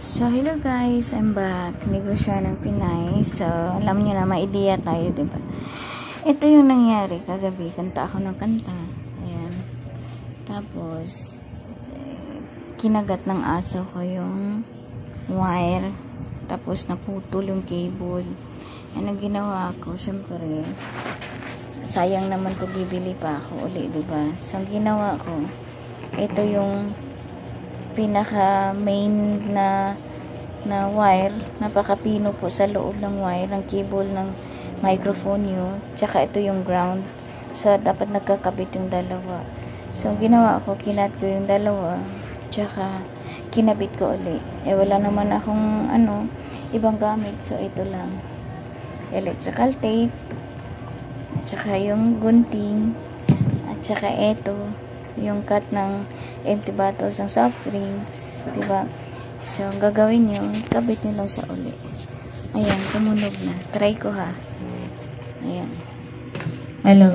So, hello guys, I'm back. Negro siya ng Pinay. So, alam niyo na, may ideya tayo, diba? Ito yung nangyari kagabi. Kanta ako ng kanta. Ayan. Tapos, kinagat ng aso ko yung wire. Tapos, naputol yung cable. Yan ang ginawa ko. Siyempre, sayang naman kung bibili pa ako uli, diba? So, ang ginawa ko, ito yung pinaka main na wire, napakapino po sa loob ng wire, ng cable ng microphone nyo, tsaka ito yung ground. So dapat nagkakabit yung dalawa. So ginawa ko, kinat ko yung dalawa, tsaka kinabit ko ulit. Wala naman akong ibang gamit, so ito lang, electrical tape, at tsaka yung gunting, at tsaka ito yung cut ng empty bottles ng soft drinks, diba? So, gagawin nyo, kabit nyo lang sa uli. Ayan, tumunog na. Try ko ha. Ayan. Hello.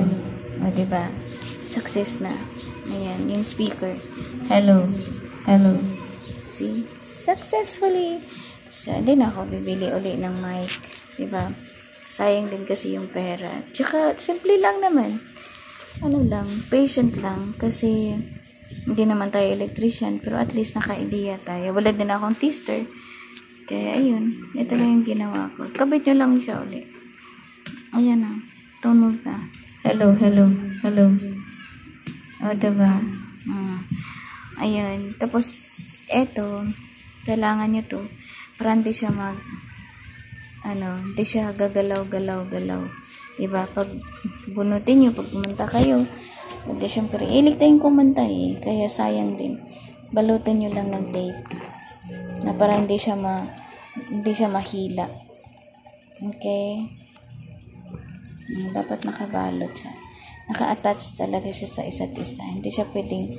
O, diba? Success na. Ayan, yung speaker. Hello. Hello. See? Successfully. So, hindi na ako bibili uli ng mic. Diba? Sayang din kasi yung pera. Tsaka, simple lang naman. Patient lang. Kasi, hindi naman tayo electrician, pero at least naka-idea tayo. Wala din akong tester. Kaya, ayun. Ito lang yung ginawa ko. Kabit nyo lang siya ulit. Ayan na. Tunog na. Hello, hello, hello. O, diba? Ayun. Tapos, eto, kailangan nyo to para hindi siya hindi siya gagalaw. Diba? Pag bunutin nyo, pag pumunta kayo, hindi, syempre, ilig tayong kumanta kaya sayang din. Balutin nyo lang ng tape na para hindi siya mahila. Okay? Dapat nakabalot siya. Naka-attach talaga siya sa isa't isa. Hindi siya pwedeng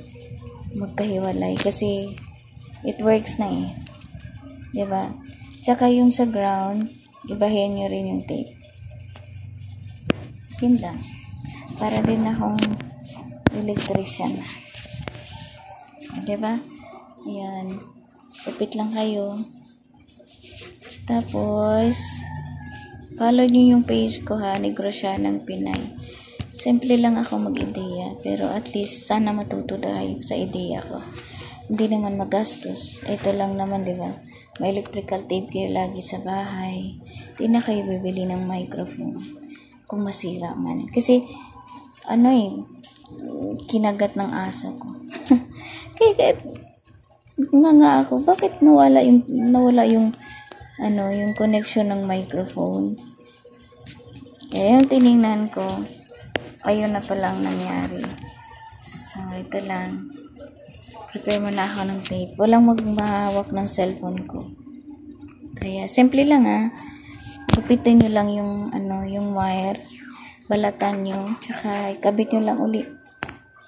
magkahiwalay kasi it works na diba? Tsaka yung sa ground, ibahin nyo rin yung tape. Yun lang. Para din akong electrician. Diba? Ayan. Kapit lang kayo. Tapos, follow nyo yung page ko ha. Negro siya ng Pinay. Simple lang ako mag-ideya. Pero at least, sana matuto tayo sa ideya ko. Hindi naman magastos. Ito lang naman, diba? May electrical tape kayo lagi sa bahay. Hindi na kayo bibili ng microphone. Kung masira man. Kasi, kinagat ng aso ko. Kaya nga ako, bakit nawala yung connection ng microphone? Kaya yung tiningnan ko, ayun na palang nangyari. So, ito lang. Prepare muna ako ng tape. Walang magmahawak ng cellphone ko. Kaya, simple lang gupitin nyo lang yung wire. Balatan nyo, tsaka ikabit nyo lang uli.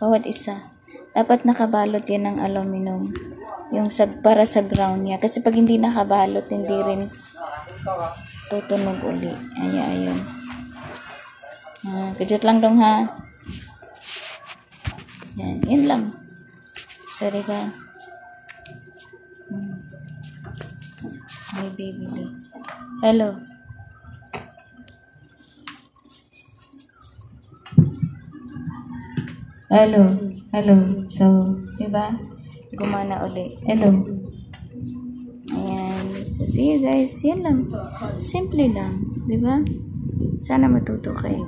Bawat isa. Dapat nakabalot yan ng aluminum. Para sa ground niya. Kasi pag hindi nakabalot, hindi rin tutunog uli. Ayun. Kajut lang dong ha. Yan lang. Sorry ka. May baby. Hello. Hello. So, diba? Gumana ulit. Hello. Ayan. So, see you guys. Yan lang. Simple lang. Diba? Sana matuto kayo.